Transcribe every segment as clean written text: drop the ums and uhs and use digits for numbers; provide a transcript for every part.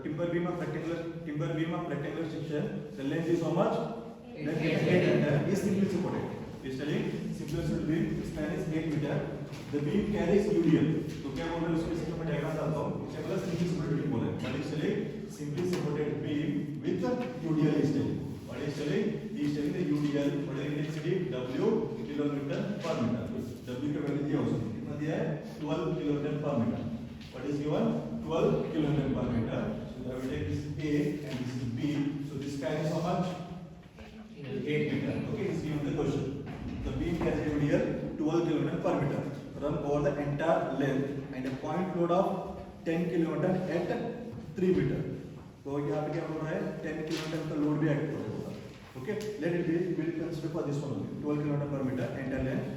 timber beam of rectangular section, the length is how much? 8 meter. Is simply supported. Is telling simply beam span is 8 meter. The beam carries UDL. तो क्या बोल रहे हैं उसके system में diagram डालता हूँ. इसे बोला simply supported beam बोला है. But is telling simply supported beam with UDL is telling. What is telling? Is telling the UDL. What is intensity? W kilometer per meter. W का वैल्यू दिया उसने. कितना दिया है? 12 kilometer per meter. What is given? 12 kilometer per meter. So I will take this A and this is B. So this span is how much? 8 meter. Okay, is given the question. The beam carries UDL 12 kilometer per meter. Run over the entire length and a point load of 10 kilometer at 3 meter. तो यहाँ पे क्या हो रहा है? 10 kilometer का load भी act हो रहा है. Okay, let it be. We'll consider for this one only. 12 kilometer per meter entire length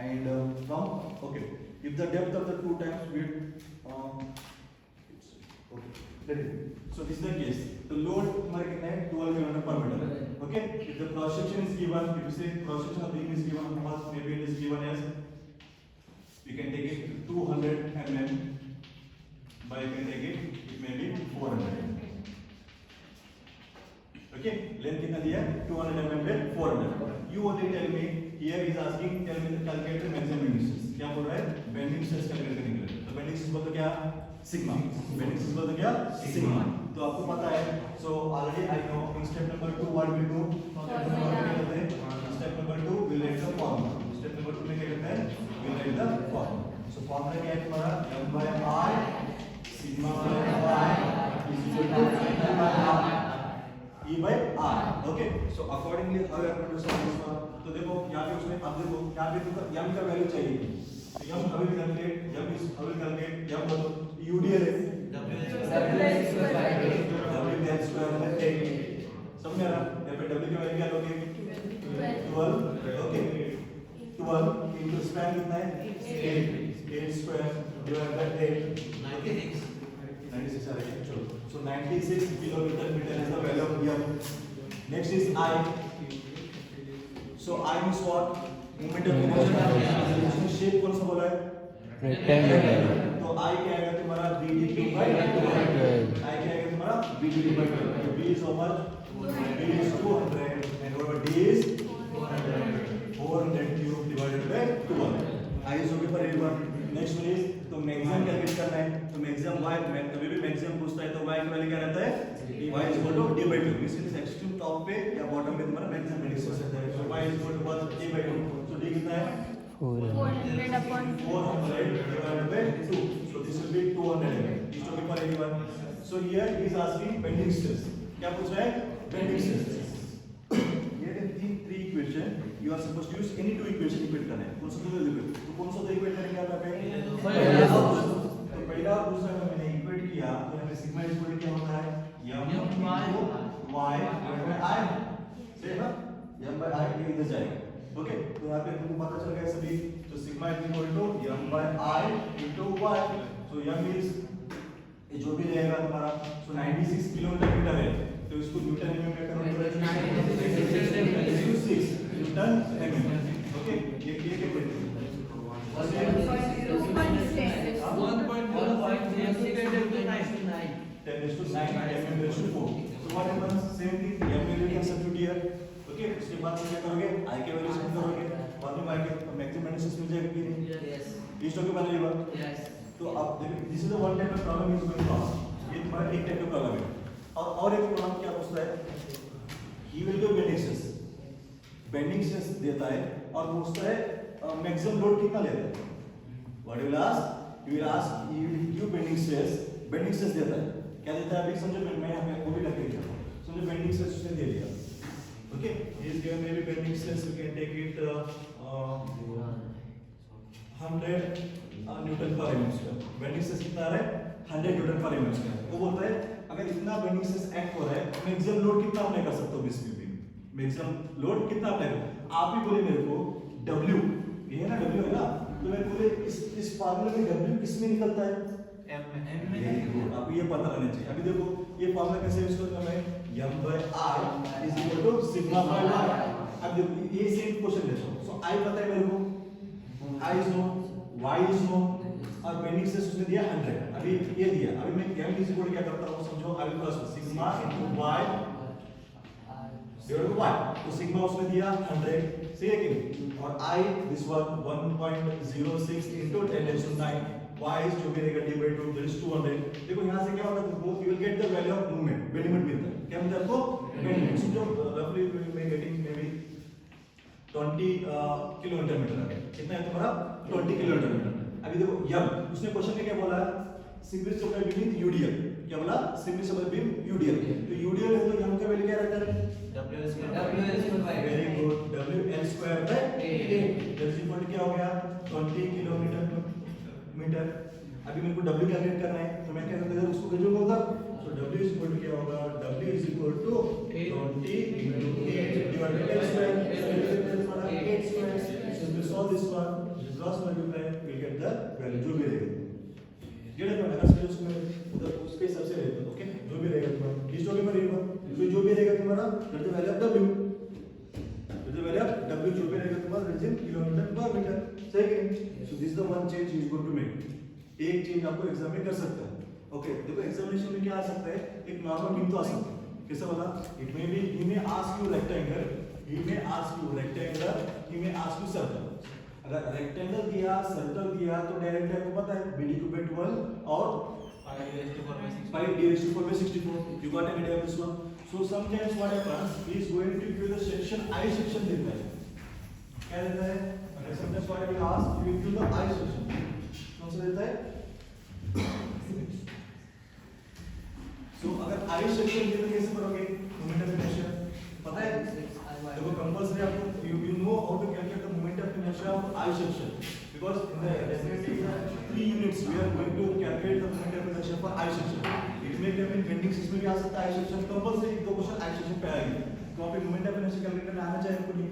and from okay. If the depth of the 2 times width okay. Let it be. So this is the case. The load हमारे कितना है? 12 kilometer per meter. Okay. If the cross section is given, if you say cross section of beam is given, maybe it is given as you can take it 200 mm, but you can take it may be 400 mm. Okay, length कितना दिया? 200 mm पे 400. You only tell me here is asking tell me the calculate the maximum bending stress. क्या बोल रहा है? Bending stress calculate करने के लिए. तो bending stress बोलते क्या? Sigma. Bending stress बोलते क्या? Sigma. तो आपको पता है. So already I know in step number 2 what we do. Step number 2 we write the formula. Step number 2 में क्या करते हैं? We write the formula. So formula क्या है तुम्हारा? M by I sigma by Y is equal to N by R. E by R. Okay. So accordingly how you are going to solve this one? तो देखो यहाँ पे उसमें अब देखो यहाँ पे तुमको m का वैल्यू चाहिए. तो m how will calculate? m is how will calculate? m बोलो UDL है. W del square है 8. समझ आ रहा? यहाँ पे W की वैल्यू क्या लोगे? 12. Okay. 12 into span कितना है? 8 square divided by 8. 96 आ रहा है. चलो. So 96 kilometer meter is the value of m. Next is I. So I means what? Moment of inertia. Shape कौन सा बोला है? Rectangle. तो I क्या आएगा तुम्हारा BDP by 12. I क्या आएगा तुम्हारा BDP by 12. तो B is how much? B is 200 and over D is 400 cube divided by 12. I is okay for everyone. Next one is तो maximum कैलकुलेट करना है. तो maximum y कभी भी maximum पूछता है तो y की वैल्यू क्या रहता है? y is equal to d by 2. Means extreme top पे या बॉटम पे तुम्हारा मैक्सिमम बेंडिंग स्ट्रेस रहता है. So y is equal to what? d by 2. So d कितना है? 400 upon 400 divided by 2. So this will be 200 mm. Is okay for everyone. So here he is asking bending stress. क्या पूछ रहा है? Bending stress. Here in three equation you are supposed to use any two equation equate करना है. कौन सा तो equate? तो कौन सा तो equate करेंगे आप यहाँ पे? तो पहला और दूसरा का मैंने equate किया तो यहाँ पे sigma is equal to क्या होता है? m y divided by I. सही है ना? m by I ये इधर जाएगा. Okay, तो यहाँ पे तुमको पता चल गया सभी. तो sigma is equal to m by I into y. So m is ये जो भी रहेगा तुम्हारा. So 96 किलोमीटर मीटर है. तो इसको न्यूटन में कन्वर्ट करेंगे. 6 न्यूटन mm. Okay, ये क्लियर कर देते हैं. 10⁹ mm⁴. So what happens? Same thing. m value can substitute here. Okay, उसके बाद क्या करोगे? I के वैल्यू सबमिट करोगे. बाद में y के मैक्सिमम बेंडिंग मिल जाएगा कि नहीं? Yes. इस टॉपिक बना लेगा. Yes. तो अब देखो this is the one type of problem is going to ask. ये तुम्हारा एक टाइप का प्रॉब्लम है. और एक प्रॉब्लम क्या पूछता है? He will give bending stress देता है और पूछता है मैक्सिमम लोड कितना लेता है. What will ask? He will ask he will give bending stress देता है. क्या देता है? अभी समझो मैं यहाँ पे वो भी लग रही है. समझो बेंडिंग स्ट्रेस उसने दे दिया. Okay, he is given maybe bending stress you can take it 100 newton per mm square. Bending stress कितना आ रहा है? 100 न्यूटन पर mm स्क्वायर. वो बोलता है अगर इतना बेंडिंग स्ट्रेस एक्ट हो रहा है मैक्सिमम लोड कितना अप्लाई कर सकते हो इस बीम में? मैक्सिमम लोड कितना अप्लाई करो? आप ही बोले मेरे को W, ये है ना W है ना, तो मेरे बोले इस फार्मूले में W किस में निकलता है? M में. आपको ये पता रहना चाहिए. अभी देखो ये फार्मूला कैसे यूज करते हैं मैं? m by I is equal to sigma by y. अब देखो ये सेम क्वेश्चन लेते हो. सो I पता है मेरे को, I is known, y is known. और बेंडिंग स्ट्रेस उसने दिया 100, अभी ये दिया, अभी मैं m इज इक्वल क्या करता हूं समझो, I will first sigma into y divided by y, तो सिग्मा उसने दिया 100, सही है कि नहीं, और I this one 1.06 into 10⁹ y is जो भी रहेगा d by 2 that is 200। देखो यहां से क्या होता है, both you will get the value of movement, bend limit मिलता है, क्या मिलता है आपको, बेंड लिमिट। समझो रफली we are getting maybe 20 kilometre metre है, कितना है तुम्हारा 20 किलोमीटर मीटर। अभी देखो यम उसने क्वेश्चन में क्या बोला, सिंगल सप्लाई बीम यूडीएल, क्या बोला, सिंगल सप्लाई बीम यूडीएल, तो यूडीएल है तो यम का वैल्यू क्या रहता है, very good, WL square by 8 that is क्या हो गया 20 किलोमीटर मीटर। अभी मेरे को W कैलकुलेट करना है, तो मैं क्या करता हूं, उसको कैसे बोलता, तो W इज इक्वल टू क्या होगा, W is equal to 20 into 8 divided by L square, 8 square, so we solve this one, cross multiply, we get the value जो भी रहेगा, get it, अगर समझो उसमें तो उसके हिसाब से रहेगा, ओके, जो भी रहेगा तुम्हारा इस टॉपिक में रहेगा, तो जो भी रहेगा तुम्हारा that is value of W, that is value of W जो भी रहेगा तुम्हारा that is kilometre per metre, सही है कि नहीं। So this is the one change you is going to make, एक चेंज आपको एग्जाम में कर सकता है, ओके। देखो एग्जामिनेशन में क्या आ सकता है, एक नॉर्मल बीम तो आ सकता है, कैसे वाला, it may be he may ask you rectangle, he may ask you rectangle, he may ask you circle. अगर रेक्टेंगल दिया सर्कल दिया तो डायरेक्ट आपको पता है bd to 12 और 5d⁴/64, you got an idea of this one। So sometimes what happens, he is going to give the section I section देता है, क्या देता है, अगर sometimes what I will ask, he will give the I section, कौन सा देता है, so अगर I section दिया तो कैसे करोगे, मोमेंट ऑफ इनर्शिया पता है, देखो कंपल्सरी आपको you know how to calculate the moment of inertia of I section, because in the definitely in the 3 units we are going to calculate the moment of inertia for I section। it may come in bending system में भी आ सकता है I section, compulsory एक दो question I section पे आएंगे, तो आप moment of inertia कैलकुलेट करना आना चाहिए आपको, नहीं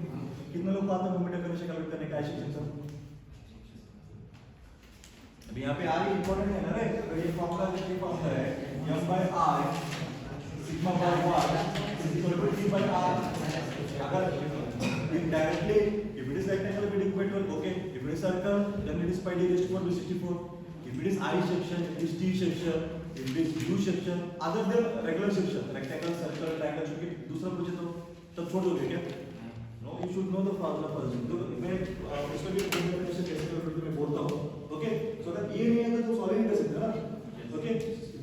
कितने लोग को आता है moment of inertia कैलकुलेट करने का I section सब, अभी यहाँ पे R इंपॉर्टेंट है ना रे, अगर ये फॉर्मूला देखिए फॉर्मूला है m/I sigma by y is equal to t by r। अगर indirectly if it is rectangle it is equal to, okay, if it is circle then it is pi d⁴/64, if it is I section it is t section, if it is u section other than regular section, rectangle circle triangle चूंकि दूसरा पूछे तो तब छोड़ दोगे क्या, no you should know the formula first, तो मैं इसको भी कैसे कैलकुलेट मैं बोलता हूं, ओके, सो दैट ये नहीं है तो सॉल्व नहीं कर सकते ना, okay.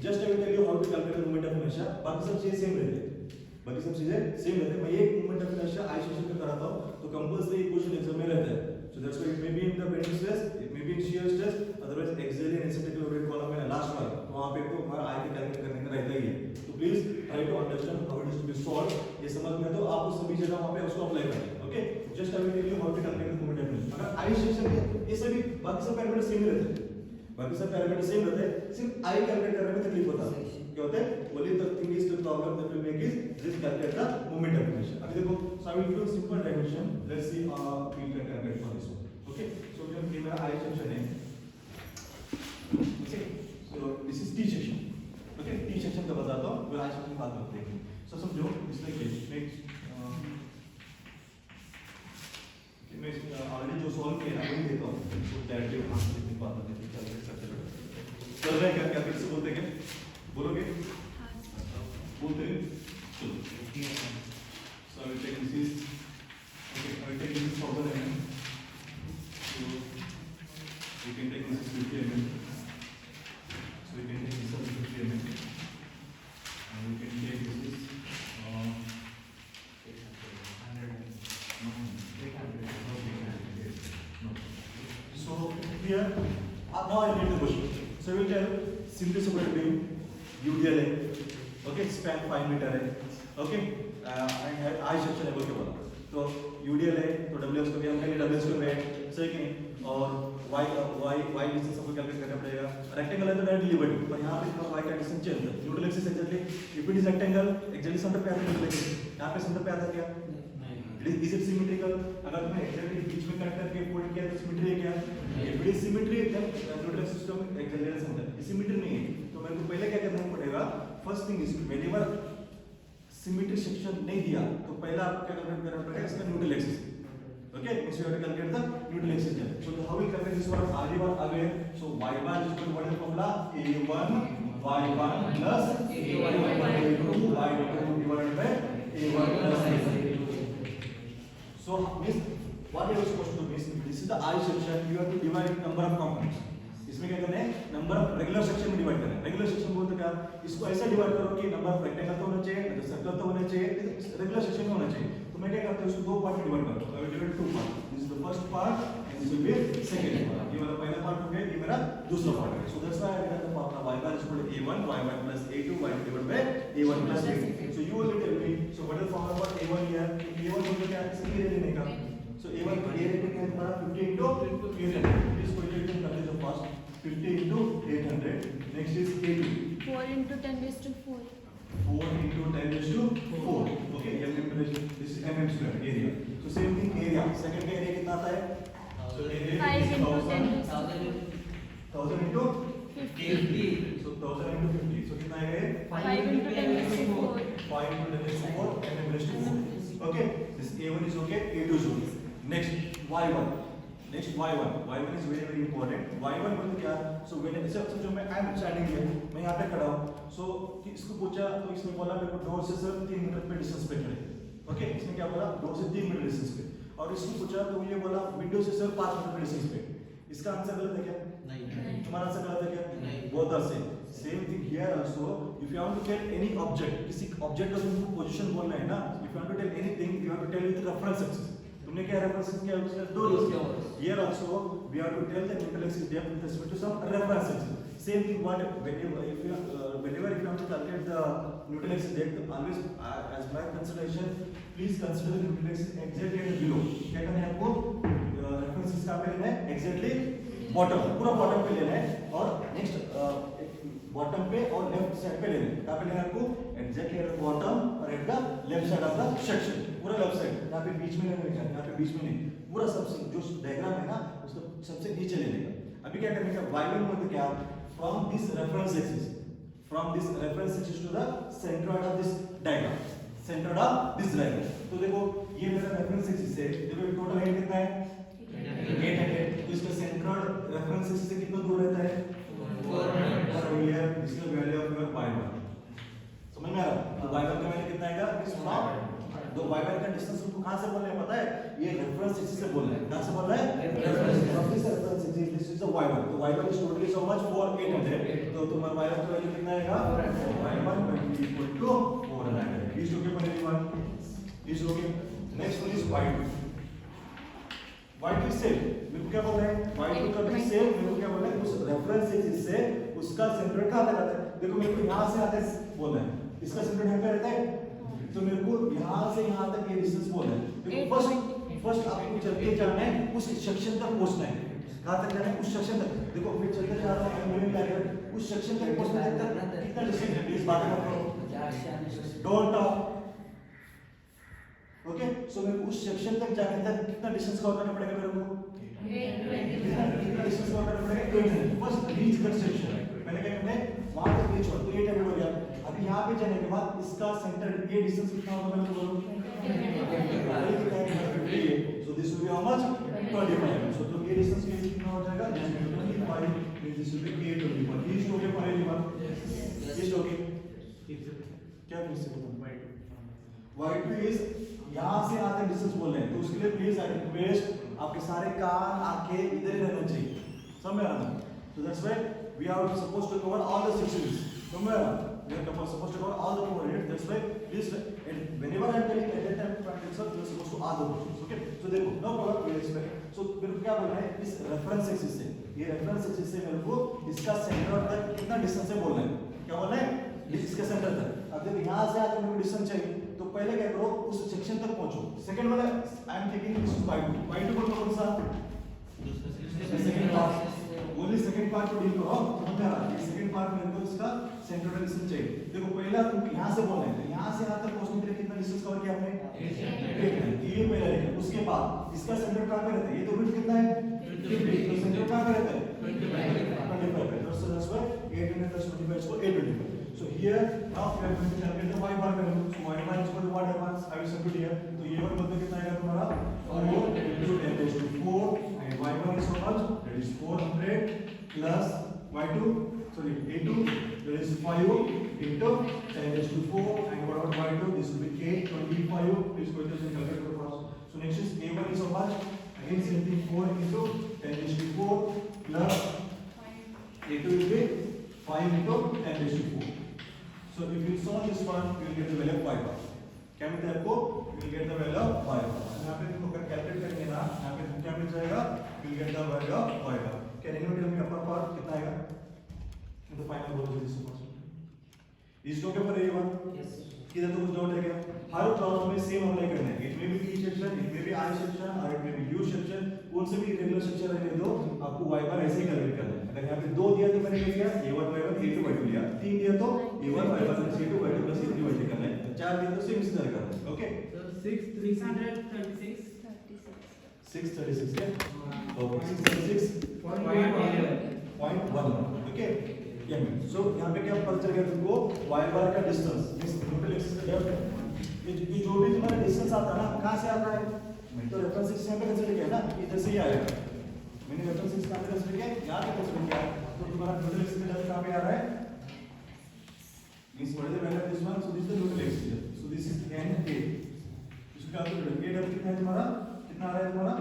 Just I will tell you how to calculate moment of inertia, बाकी सब चीजें सेम रहती है, बाकी सब चीजें सेम रहते हैं। मैं एक moment of inertia I section पे कराता हूं तो कंपल्सरी क्वेश्चन एग्जाम में रहता है, so that's why it may be in the bending stress, it may be in shear stress, otherwise axial and asymmetrical loaded column में लास्ट वाला, तो वहां पे तो हमारा आई के कैलकुलेट करने का रहता ही है, तो please try to understand how it is to be solve, ये समझ में तो आप सभी जगह वहां पे उसको अप्लाई करें, okay. Just I will tell you how to calculate moment of inertia. अगर आई सेक्शन है ये सभी बाकी सब पैरामीटर सेम रहते हैं, बाकी सब पैरामीटर सेम रहते हैं, सिर्फ आई कैलकुलेट करने में तकलीफ होता है, क्या होता है, only the thing is the problem that will make is this calculate the moment of inertia. अभी देखो so I will give simple dimension, let's see we can calculate for this one, okay. So जो मेरा I section है, okay, so this is T section, okay, T section का बताता हूं, फिर I section बात करते हैं। सो समझो इसलिए कि मैं ऑलरेडी जो सॉल्व किया है वही देता हूं, तो डायरेक्टली आंसर लिखने को आता है, कैलकुलेट करते हैं, चल रहा है क्या, क्या फिर से बोलते हैं, बोलोगे, बोलते हैं, चलो। So I will take this is, okay, I will take this is 1000 mm, so we can take this is 50 mm, so we can take this as 50 mm, and we can take this is 800, no. So here, now I need the question. So we will tell simply supported beam UDL है, okay, span 5 metre है, okay, and I section है बोल के बोला, तो UDL है तो WS को भी हम कहेंगे WS को है, सही कि नहीं, और Y डिस्टेंस हमको कैलकुलेट करना पड़ेगा, रेक्टेंगल है तो डायरेक्टली लिमिट, पर यहाँ पे इसका Y का डिस्टेंस चेंज है, neutral axis exactly, if it is rectangle exactly centre पे आता है न्यूट्रल एक्सिस, यहाँ पे सेंटर पे आता है क्या, इज इट सिमेट्रिकल, अगर तुमने एग्जैक्टली बीच में कट करके फोल्ड किया तो सिमेट्री है क्या, if it is symmetry then neutral system exactly centre, symmetry नहीं है तो मेरे को पहले क्या करना पड़ेगा, first thing is whenever symmetry section नहीं दिया तो पहला आपको क्या करना पड़ेगा, इसका neutral axis, Okay, means you have to calculate the neutral axis there. So how we calculate this one? RD1 away. So y bar is equal to what is the formula? A1 y1 plus A2 y2 divided by A1 plus A2. So means what you are supposed to do is this is the I section. You have to divide in number of components. इसमें क्या करना है? Number of regular section में divide करना है. Regular section बोलते क्या? इसको ऐसा डिवाइड करो कि नंबर ऑफ रेक्टेंगल तो होना चाहिए, मतलब सर्कल तो होना चाहिए, रेगुलर सेक्शन में होना चाहिए. तो मैं क्या करता हूँ, इसको दो पार्ट में डिवाइड करता हूँ. I will divide two part. This is the first part and this will B second part. ये वाला पहला पार्ट हो गया, ये मेरा दूसरा पार्ट है. So that's why I get the formula y bar is equal to a1 y1 plus a2 y2 divided by a1 plus a2. So you will tell me, so what is the formula for a1 here? a1 बोलते क्या है? इसकी area लेने का. So a1 का area कितना है हमारा? 50 into 800. इसको कैलकुलेट करते हैं first. 50 into 800. Next is A2. 4 into 10 raised to 4. 4 into 10 raised to 4. Okay, this is mm square area. So same thing area. Second का area कितना आता है? So area 5 into 10 is raised to 1000 into 50. So 1000 into 50. So कितना है? 5 into 10 raised to 4. 5 into 10 raised to 4 mm raised to 4. Okay, this A1 is okay. A2 is okay. Next Y1. Next y1. y1 is very important. y1 बोलते क्या? So when जो मैं I am standing here, मैं यहाँ पे खड़ा हूँ. So इसको पूछा तो इसने बोला मेरे को डोर से सर 3 मीटर पे डिस्टेंस पे खड़े. ओके, इसने क्या बोला? डोर से 3 मीटर डिस्टेंस पे. और इसको पूछा तो ये बोला विंडो से सर 5 मीटर पे डिस्टेंस पे. इसका आंसर गलत है क्या? नहीं. तुम्हारा आंसर गलत है क्या? नहीं. Both are same. Same thing here also. If you want to tell any object, किसी object का तुमको पोजीशन बोलना है ना, if you want to tell anything, you have to tell with reference axis. तुमने क्या रेफरेंस किया? उसने दो दिया. Here also we have to tell the neutral axis depth with respect to some reference axis. Same thing what whenever if you want to calculate the neutral axis depth, always as my consideration, please consider the neutral axis exactly at below. क्या करना है आपको? Reference axis कहाँ पे लेना है? Exactly bottom, पूरा bottom पे लेना है. और next बॉटम पे और लेफ्ट साइड पे लेना है. कहाँ पे लेना है आपको? एग्जैक्टली एट द बॉटम और at the left side of the section. पूरा लेफ्ट साइड. यहाँ पे बीच में लेने का, यहाँ पे बीच में नहीं. पूरा सबसे जो डायग्राम है ना, उसको सबसे नीचे लेने का. अभी क्या करने का? y1 बोलते क्या? From this reference axis, from this reference axis to the centroid of this diagram, centroid of this diagram. तो देखो ये मेरा रेफरेंस एक्सिस है. देखो टोटल हाइट कितना है? 800. तो इसका सेंट्रोइड रेफरेंस एक्सिस से कितना दूर रहता है? 400. So here this is the value of your y1. समझ में आ रहा है? तो y1 का वैल्यू कितना आएगा? इस फ्रॉम दो y1 का डिस्टेंस तुमको कहां से बोलना है पता है? ये रेफरेंस एक्सिस से बोलना है. कहां से बोलना है? From this reference axis. This is the y1. तो y1 is totally so much? 800. तो तुम्हारा y1 का वैल्यू कितना आएगा? y1 will be equal to 400. Is okay for anyone? Is okay. Next one is y2. y2 is same. मेरे को क्या बोल रहे हैं? y2 का भी सेम. मेरे को क्या बोल रहे हैं? उस रेफरेंस एक्सिस से उसका सेंटर कहां तक आता है? देखो मेरे को यहां से आते बोलना है. इसका सेंटर यहाँ पे रहता है. तो मेरे को यहां से यहां तक ये डिस्टेंस बोलना है. देखो फर्स्ट आपको चलते जाना है, उस सेक्शन तक पहुंचना है. कहां तक जाना है? उस सेक्शन तक. देखो फिर चलते जा रहा हूं, मूविंग लाइक उस सेक्शन तक पहुंचने तक कितना डिस्टेंस है? प्लीज बात करो. Don't talk. ओके, सो मेरे को उस सेक्शन तक जाने तक कितना डिस्टेंस कवर करना पड़ेगा मेरे को? 820. डिस्टेंस कवर करना पड़ेगा 800. First reach that section. मैंने क्या करना है? वहां तक रीच हो तो 800 हो गया. अभी यहां पे जाने के बाद इसका सेंटर ये डिस्टेंस कितना होगा मेरे को बोलो? 50. So this will B how much? 25. सो तो ये डिस्टेंस कितना हो जाएगा? 25. This will B 825. Is okay for anyone? Is okay. क्या फिर से y2 इज यहां से यहां तक डिस्टेंस बोल रहे हैं. तो उसके लिए प्लीज आई रिक्वेस्ट आपके सारे कान आंखें इधर ही रहना चाहिए. समझ में आ रहा है? So that's why we are supposed to cover all the sections. Remember, we are supposed to cover all the coordinates. That's why please, and whenever I am telling at that time practice, you are supposed to add the questions. Okay? So देखो, no problem. We expect. So मेरे को क्या बोलना है? इस reference axis से, ये reference axis से मेरे को इसका सेंटर तक कितना डिस्टेंस है बोलना है. क्या बोलना है? इसके सेंटर तक. अब देखो यहाँ से आगे मेरे को डिस्टेंस चाहिए. तो पहले क्या करो? उस सेक्शन तक पहुंचो. सेकंड वाला I am taking this is y2. y2 को कौन सा? Second part. Only second part को डील करो. समझ में आ रहा है? ये सेकंड पार्ट मेरे को इसका सेंटर डिस्टेंस चाहिए. देखो पहला तुमको यहाँ से बोलना है. यहाँ से यहाँ तक पहुंचने के लिए कितना डिस्टेंस कवर किया आपने? 800. ये पहला लेंगे. उसके बाद इसका सेंटर कहाँ पे रहता है? ये तो विड्थ कितना है? 50. तो सेंटर कहाँ पे रहता है? 25 पे. So that's why 800 plus 25 is 825. So here now we are going to calculate the y bar value. So y bar is equal to what advance? I will substitute here. तो ये वन मतलब कितना आएगा तुम्हारा 4 into 10 raised to 4 and y bar is how much? That is 400 plus y2 sorry a2 that is 5 into 10 raised to 4 and what about y2? This will be 825. Please go to the calculator first. So next is a1 is how much? Again same thing 4 into 10 raised to 4 plus a2 will be 5 into 10 raised to 4. So if you solve this one, you will get the value of y bar. क्या मिलता है आपको? You will get the value of y bar. यहाँ पे तुमको अगर calculate करेंगे ना, यहाँ पे क्या मिल जाएगा? You will get the value of y bar. Can anyone tell me upper part कितना आएगा? In the final row of this question. इस टॉप पे ये वन. Yes. इधर तो कुछ डाउट है क्या? हर प्रॉब्लम में सेम अप्लाई करना है. It may be T section, it may be I section, or it may be U section. कौन से भी रेगुलर सेक्शन रहने दो, आपको y bar ऐसे ही कैलकुलेट करना है. अगर यहाँ पे दो दिया तो मैंने क्या किया? A1 y1 A2 y2 लिया. तीन दिया तो A1 y1 plus A2 y2 plus A3 y3 करना है. चार दिया तो सेम इसी तरह करना है. ओके? So 6,336. 636 क्या? ओके 636.11. ओके? ये में. सो यहाँ पे क्या पता चल गया तुमको? y bar का डिस्टेंस मींस टोटल एक्सिस का डेप्थ. ये जो भी तुम्हारा डिस्टेंस आता है ना, कहाँ से आता है? मैं तो रेफरेंस सिक्स यहाँ पे कंसीडर किया ना, इधर से ही आएगा. मैंने रेफरेंस सिक्स कहाँ पे कंसीडर किया? यहाँ पे कंसीडर किया. तो तुम्हारा टोटल एक्सिस का डेप्थ कहाँ पे आ रहा है? Means what is the value of this one? So this is the total exposure. So this is n a. इसका आपको a डेप्थ कितना है तुम्हारा? कितना आ रहा है तुम्हारा?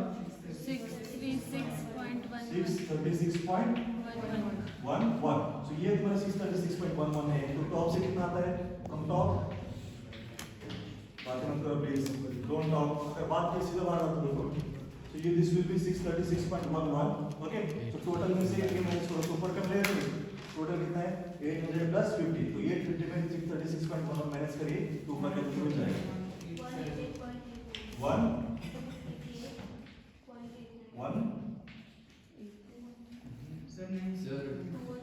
636.11. So ये तुम्हारा 636.11 है. तो टॉप से कितना आता है? From top. बात मत करो प्लीज. Don't talk. अगर बात की सीधा बात मत करो. So ये this will be 636.11. Okay. So total में से ये माइनस करो. तो ऊपर का ले लो. टोटल कितना है 800 प्लस 50. तो 850 में 636.11 माइनस करिए तो ऊपर का कितना मिल जाएगा 1 Sir.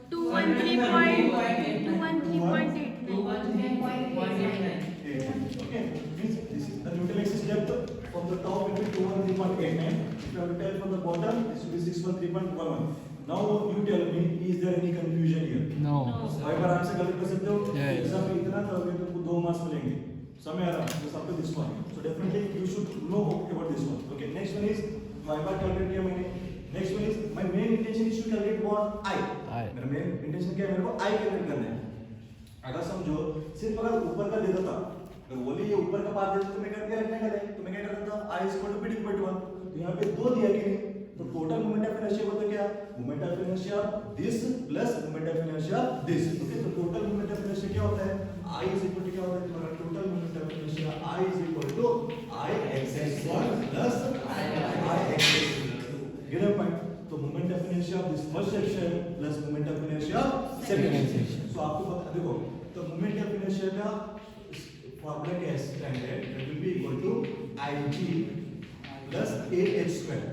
213.89. Okay, means this is the total axis depth from the top will be 213.89. If you have to tell from the bottom, this will be 613.11. Now you tell me, is there any confusion here? No. भाई बार answer गलत कर सकते हो? Yes. Exam में इतना करोगे तो तुमको 2 मार्क्स मिलेंगे. समय आ रहा है. Just after this one. So definitely you should know about this one. Okay. Next one is y bar calculate किया मैंने. Next one is my main intention is to calculate what I. मेरा main intention क्या है? मेरे को I calculate करना है. अगर समझो सिर्फ अगर ऊपर का दे देता, अगर बोले ये ऊपर का पार्ट देता तो मैं क्या रखने का है? तो मैं क्या कर देता? I is equal to B equal to 1. तो यहाँ पे दो दिया कि नहीं? तो टोटल मोमेंट ऑफ इनर्शिया बोलते क्या? Moment of inertia this plus moment of inertia this. Okay, तो टोटल मोमेंट ऑफ इनर्शिया क्या होता है? I is equal to क्या होता है? तुम्हारा total moment of inertia I is equal to I x1 plus I x2. Get a point? तो moment of inertia of this first section plus moment of inertia of second section. So आपको पता देखो, तो moment of inertia का formula क्या है? Standard that will be equal to Ig plus ah².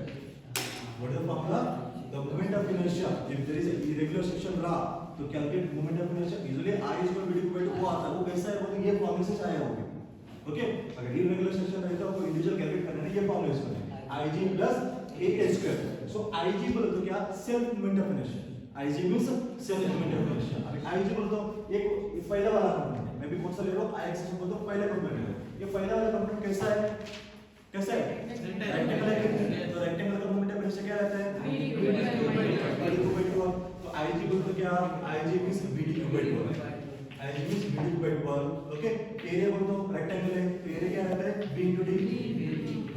What is the formula? The moment of inertia. If there is a irregular section रहा, तो calculate moment of inertia. Usually I is equal to वो आता है. वो कैसा है? वो ये फॉर्मूले से आया होगा. ओके? अगर irregular section रहता है तो इंडिविजुअल कैलकुलेट करना है. ये फॉर्मूला इसमें है. Ig plus ah². So Ig बोलो तो क्या? Self moment of inertia. Ig means self moment of inertia. अभी Ig बोलो तो एक पहला वाला कंपोनेंट. मैं भी कौन सा ले रहा हूँ? Ix बोलो तो पहला कंपोनेंट है. ये पहला वाला कंपोनेंट कैसा है? कैसा है? रेक्टेंगल है. तो रेक्टेंगल का मोमेंट ऑफ इनर्शिया क्या रहता है? BD/1. तो Ig बोलो तो क्या? Ig means BD/1. Ig means BD/1. Okay, area बोलो तो रेक्टेंगल है. तो एरिया क्या रहता है? B into D.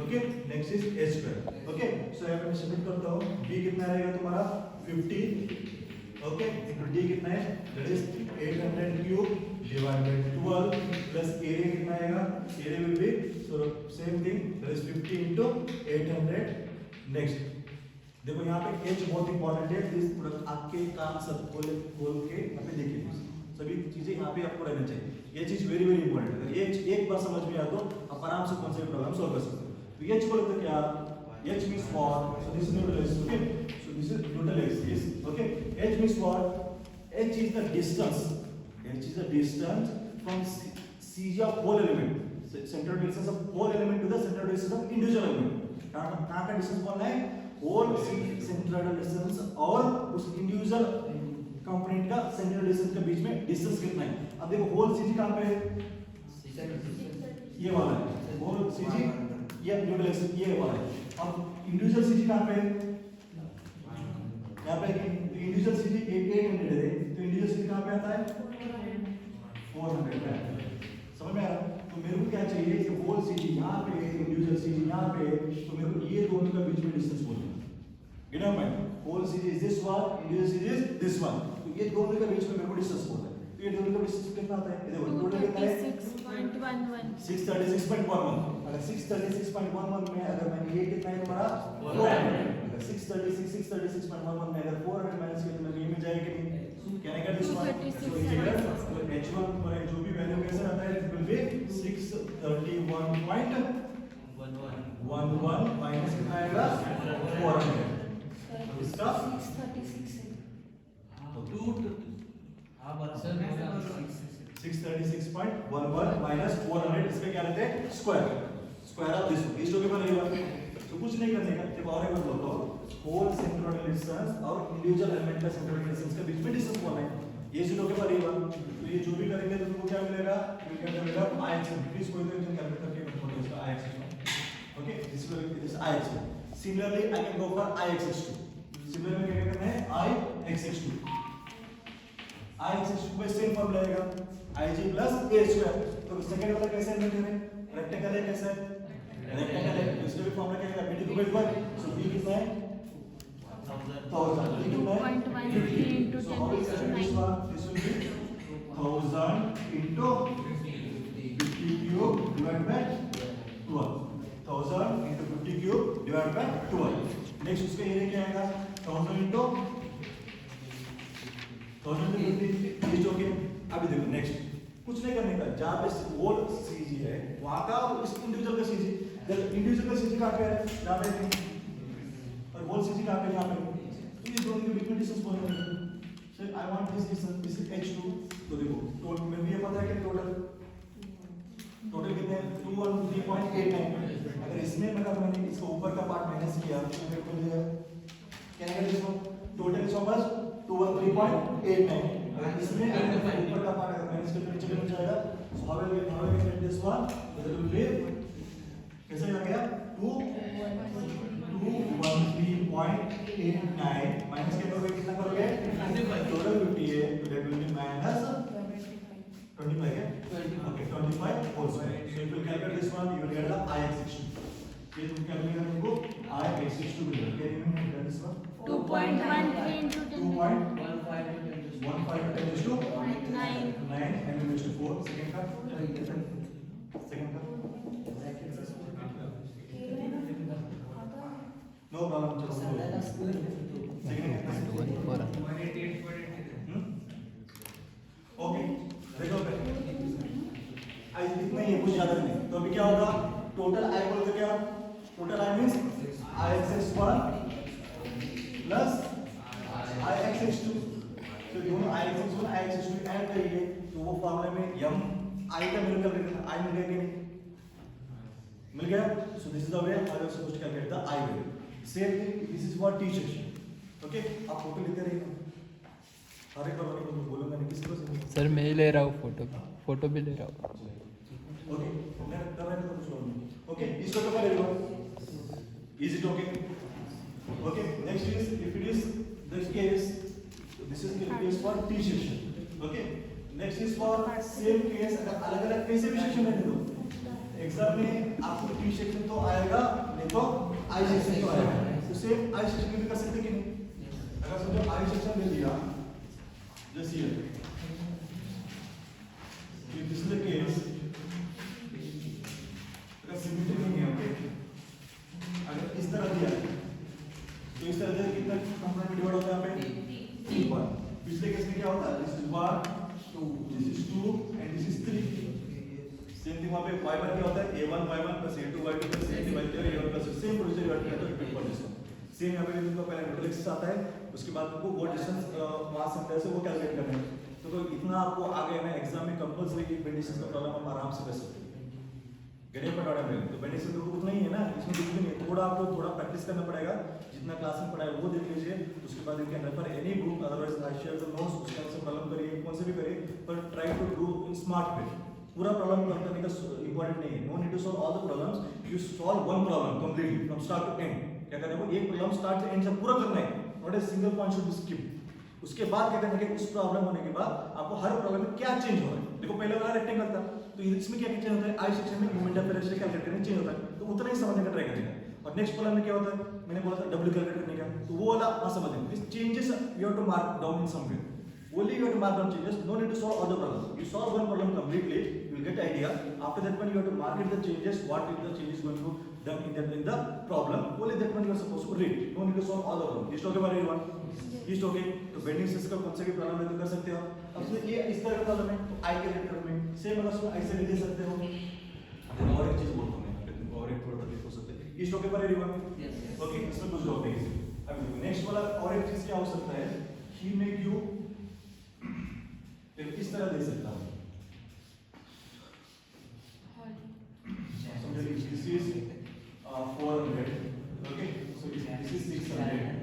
Okay, next is h². Okay, so यहाँ पे मैं सबमिट करता हूँ. B कितना रहेगा तुम्हारा? 50. ओके, इनटू D कितना है? That is 800 cube divided by 12 plus area कितना आएगा? Area will be so same thing that is 50 into 800. Next देखो यहाँ पे h बहुत इंपॉर्टेंट है. प्लीज थोड़ा आपके काम सब खोल के यहाँ पे देखिए. सभी चीजें यहाँ पे आपको रहना चाहिए. ये चीज वेरी वेरी इंपॉर्टेंट है. अगर ये एक बार समझ में आ तो आप आराम से कौन सा प्रॉब्लम सॉल्व कर सकते हो. तो h बोले तो क्या? h means what? So this is neutral axis. Okay, so this is neutral axis. Okay, h means what? h is the distance. H is the distance from CG of whole element. Central distance of whole element to the central distance of individual element. कहाँ का distance बोलना है? Whole central distance और उस individual component का central distance के बीच में distance कितना है? अब देखो होल सीजी कहाँ पे है, ये वाला है होल सीजी, ये न्यूक्लियस ये वाला है। अब इंडिविजुअल सीजी कहाँ पे है, यहाँ पे इंडिविजुअल सीजी 800 है, तो इंडिविजुअल सीजी कहाँ पे आता है 400 पे आता है। समझ में आ रहा है? तो मेरे को क्या चाहिए, ये होल सीजी यहाँ पे, इंडिविजुअल सीजी यहाँ पे, तो मेरे को ये दोनों का बीच में डिस्टेंस बोलना है। Get your point, whole CG is this one, individual CG is this one, तो ये दोनों के बीच में मेरे को डिस्टेंस बोलना है। तो ये दोनों का डिस्टेंस कितना आता है, ये देखो टोटल कितना है 236.11. 636.11। अगर 636.11 में अगर मैंने ये कितना है तुम्हारा 400, अगर 636.11 में अगर 400 माइनस किया तो मेरे को ये मिल जाएगा कि नहीं, can I get this one, so here तो h1 पर जो भी वैल्यू कैसे आता है इट विल बी 631.11 माइनस कितना आएगा 400, तो इसका 636.11 माइनस 400, इसका क्या लेते हैं स्क्वायर ऑफ दिस वन। इस टोके पर रहेगा तो कुछ नहीं करने का, जब और एक बार बोलता हूं होल सेंट्रोइड डिस्टेंस और इंडिविजुअल एलिमेंट का सेंट्रोइड डिस्टेंस के बीच में डिस्टेंस बोलना है। ये जो टोके पर रहेगा तो ये जो भी करेंगे तो तुमको क्या मिलेगा, क्या मिलेगा ix। प्लीज कोई तो इसे कैलकुलेट करके बताओ इसका ix। Okay this is ix। Similarly I can go for ix2। Similarly क्या करना है ix2 को सेम फॉर्मूला आएगा ig प्लस a स्क्वायर। तो सेकंड वाला कैसे हम करें, रेक्टेंगल है कैसे रेक्टेंगल है, तो इसका भी फॉर्मूला क्या है b = 1, सो b कितना है 1000, b कितना है 2.13 into 10 how is raised to this 9. one, this will be 1000 into 50 cube divided by 12, 1000 into 50 cube divided by 12। Next उसका एरिया क्या आएगा 1000 into 1050 इज ओके। अभी देखो नेक्स्ट कुछ नहीं करने का, जहां पे होल सीजी है वहां का और इस इंडिविजुअल का सीजी, जब इंडिविजुअल का सीजी कहां पे है यहां पे, और होल सीजी कहां पे यहां पे, तो ये दोनों के बीच में डिस्टेंस बोलना है। Sir I want this distance, this is h2। तो देखो टोटल में भी ये पता है कि टोटल कितने 213.89। अगर इसमें मैंने इसको ऊपर का पार्ट माइनस किया तो मेरे को मिलेगा क्या आएगा, इसको टोटल सो मच 213.89। अगर इसमें ऊपर का पार्ट अगर माइनस करके नीचे मिल जाएगा, so how will we get this one, that will be कैसे आ गया 213.89 माइनस के करोगे कितना करोगे टोटल 50 है तो दैट विल बी माइनस 25 है, okay 25 whole square. So if you calculate this one you will get the ix62। ये तुम कैलकुलेट करोगे तुमको ix62 मिलेगा। Can you get this one 2.13 into 10 raised 15 10 to 9. 9 and raised to 4। Second का no problem, चलो second okay देखो आज इतना ही है, कुछ ज्यादा नहीं। तो अभी क्या होगा टोटल आई बोल तो क्या total I means ix1 plus ix2। तो दोनों ix1 ix2 ऐड करेंगे तो वो फॉर्मूले में m i का मिल कर i मिल गया कि नहीं मिल गया। So this is the way how you are supposed to calculate the i value. Same thing this is for t section. Okay आप फोटो लेते रहिए, हर एक बार मैं बोलूंगा नहीं किसी को से सर मैं ही ले रहा हूँ फोटो भी ले रहा हूँ। ओके मैं कर रहा हूं कुछ और। ओके इसको तो कर लो, is it okay? Okay next is if it is this case, this is case for T section. Okay next is for same case, अगर अलग अलग कैसे भी सेक्शन है तो एग्जाम में आपको टी सेक्शन तो आएगा नहीं तो आई सेक्शन तो आएगा। तो सेम आई सेक्शन में भी कर सकते कि नहीं। अगर समझो आई सेक्शन ले लिया just here, if this is the case, अगर सिमेट्री नहीं है ओके, अगर इस तरह दिया तो इस तरह से कितना कंपोनेंट में डिवाइड होता है यहाँ पे 1। पिछले केस में क्या होता है this is 1 2 this is 2 and this is 3। Same thing वहां पे y1 क्या होता है a1 y1 plus a2 y2 plus a3 y3 a1 plus same procedure divide किया तो रिपीट कर दिस सेम। यहाँ पे तुमको पहले टोटल एक्सिस आता है, उसके बाद तुमको वो डिस्टेंस वहां से अंदर से वो कैलकुलेट करना है। तो इतना आपको आगे में एग्जाम में कंपल्सरी बेंडिसेस का प्रॉब्लम आप आराम से कर सकते हो। गणित पढ़ाने में तो बेंडिसेस तो उतना ही है ना, इसमें कुछ भी नहीं है, थोड़ा आपको थोड़ा प्रैक्टिस करना पड़ेगा। जितना क्लास में पढ़ा है वो देख लीजिए, उसके बाद you can refer any book, otherwise I share the notes, उसका से प्रॉब्लम करिए, कौन से भी करिए, पर try to do in smart way. पूरा प्रॉब्लम करने का इंपॉर्टेंट नहीं है, no need to solve all the problems, you solve one problem completely from start to end. क्या करना है, एक प्रॉब्लम स्टार्ट से एंड तक पूरा करना है, not a single point should be skip. उसके बाद क्या करना है, उस प्रॉब्लम होने के बाद आपको हर प्रॉब्लम में क्या चेंज हो रहा है, देखो पहले वाला रेक्टेंगल था, तो इसमें क्या चेंज होता है, आई सेक्शन में मोमेंट ऑफ इनर्शिया कैलकुलेट करने चेंज होता है, तो उतना ही समझने का ट्राई करेगा। और नेक्स्ट प्रॉब्लम में क्या होता है, मैंने बोला था डब्ल्यू कैलकुलेट करने का, तो वो वाला आप समझेंगे। This changes you have to mark down in somewhere, only you have to mark down changes, no need to solve all the problems. You solve one problem completely, you will get idea. After that one you have to mark it the changes, what is the changes going to done in the problem. Only that one you are supposed to read. No need to solve all the problems. Is okay for everyone? Is okay? तो bending stress का कौन सा भी problem है तो कर सकते हो। अब इसमें ये इस तरह का प्रॉब्लम है, तो आई के लेटर में सेम अगर उसको ऐसे भी दे सकते हो। अब और एक चीज बोलता हूं मैं, और एक थोड़ा तकलीफ हो सकता है। Is okay for everyone? Okay, इसमें कुछ डाउट नहीं है। अब नेक्स्ट वाला और एक चीज क्या हो सकता है, ही मेक यू इस तरह दे सकता हूं, समझो this is 400, okay, so this is 600।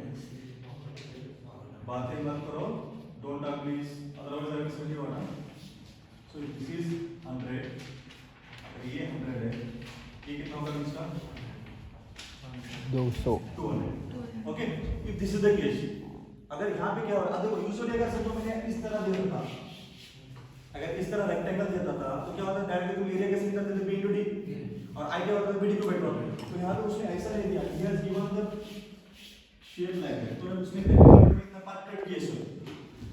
बातें मत करो, don't talk please, otherwise I will send you on. So this is 100, ये 100 है, ये कितना होगा इसका 200। 200, okay. If this is the case, अगर यहाँ पे क्या हो रहा है, देखो यूजुअली अगर सपोज मैंने इस तरह दे रखा, अगर इस तरह रेक्टेंगल देता था तो क्या होता है, डायरेक्टली तुम एरिया कैसे निकालते थे, बी इनटू डी, और आई क्या होता है, बी डी को बैठो। तो यहाँ पे उसने ऐसा नहीं दिया, he has given the shape like that, तो उसने रेक्टेंगल में इतना पार्ट कट किया इसको,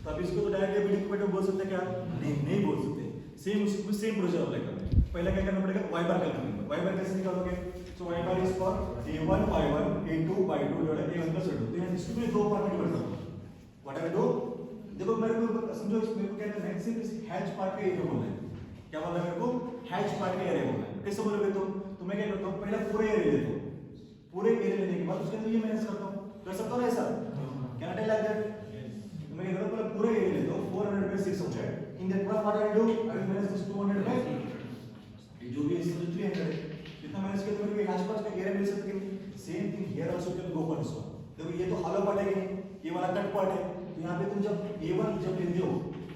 तो अब इसको तो डायरेक्टली बी डी को बैठो बोल सकते क्या, नहीं बोल सकते। सेम उसको सेम प्रोसीजर अप्लाई करना है। पहले क्या करना पड़ेगा, y बार कैलकुलेट, y बार कैसे निकालोगे, सो y bar is for a1 y1 a2 y2 divided a1 plus a2, तो यहाँ इसको भी दो पार्ट में डिवाइड करो। व्हाट आर डू, देखो मेरे को समझो, मेरे को क्या करना है, सिर्फ इस हैच पार्ट का एरिया बोलना है। क्या बोलना है मेरे को, हैच पार्ट का एरिया बोलना है। कैसे बोलोगे तो मैं क्या करता हूँ, पहले पूरे एरिया लेता हूँ, पूरे एरिया लेने के बाद उसके अंदर ये माइनस करता हूँ, कर सकता हूँ ना ऐसा, can I tell like that. तो मैं क्या करता हूँ, पहले पूरे एरिया लेता हूँ, 400 by 600, in that what I do, I will minus this 200 by जो भी इसमें 300 है, कितना माइनस किया तो मेरे को हैच पार्ट का एरिया मिल सकता है। Same thing here also can go for this one. देखो ये तो हॉलो पार्ट है कि नहीं, ये वाला कट पार्ट है, तो यहाँ पे तुम जब a1 जब लेते हो,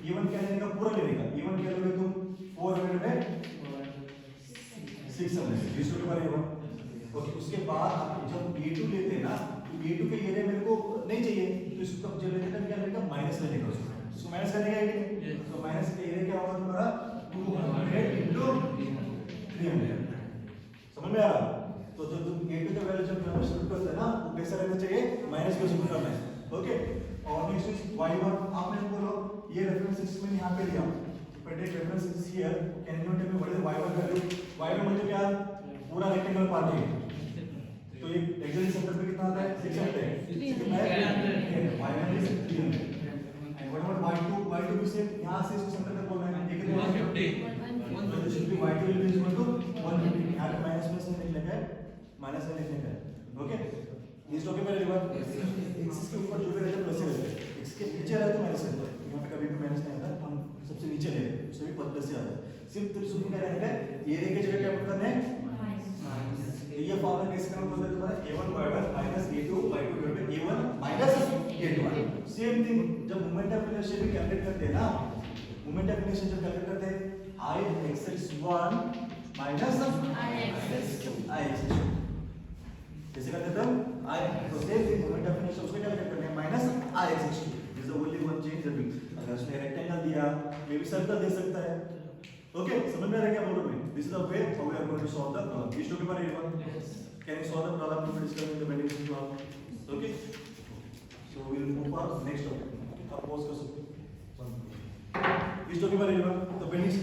a1 क्या लेने का, पूरा लेने का, a1 क्या लोगे तुम 400 by 600, this two by a1। Okay, उसके बाद आप जब a2 लेते हैं ना, तो a2 के एरिया मेरे को नहीं चाहिए, तो इसको जब लेते हैं क्या लेने का, माइनस लेने का, उसको माइनस करने का है कि नहीं, तो माइनस का एरिया क्या होगा तुम्हारा 200 into 300। समझ में आ रहा? तो जब तुम a2 का वैल्यू जब यहाँ शिफ्ट करते हैं ना, वो कैसा रहना चाहिए, माइनस के शिफ्ट करना है। ओके, और नेक्स्ट इज y1, आपने बोलो ये रेफरेंस सिस्टम में यहाँ पे लिया, बट एक reference is here, can you tell me what is y1 value, y1 मतलब क्या, पूरा रेक्टेंगल पार्ट है, तो ये एक्सियल सेंटर पे कितना आता है, 600 है, कितना है, y1 is 300, and what about y2 भी सेम, यहाँ से इसको सेंटर तक बोलना है, ये कितना है 150, तो this will be y2 will be equal to 150, यहाँ पे माइनस में से नहीं लिखा है, माइनस में लिखने का है। ओके, इस टॉपिक में रिवर x के ऊपर जो भी रहता है प्लस ही रहता है, x के नीचे रहता है माइनस रहता है, यहाँ पे कभी भी माइनस नहीं आता, हम सबसे नीचे ले रहे हैं, उससे भी प्लस ही आता है। सिर्फ तो सुन क्या रहता है, एरिया की जगह क्या पुट करना है माइनस, ये फॉर्मूला कैसे काम करता है तुम्हारा, a1 y1 minus a2 y2 divided by a1 minus a2। Same thing जब मोमेंट ऑफ इनर्शिया भी कैलकुलेट करते हैं ना, मोमेंट ऑफ इनर्शिया जब कैलकुलेट करते हैं, i(x(1 माइनस i(x)2 कैसे करते थे हम, i तो same thing moment of inertia उसको कैलकुलेट करते हैं minus i(x)2, this is the only one change that we, अगर उसने रेक्टेंगल दिया, मे बी सर्कल दे सकता है। ओके, समझ में आ रहा है क्या बोल रहा हूं मैं, this is the way how we are going to solve the problem. इस टॉपिक पर everyone can you solve the problem to discuss in the bending problem. Okay, so we will move for next topic, आप pause कर सकते हो इस topic पर everyone, the bending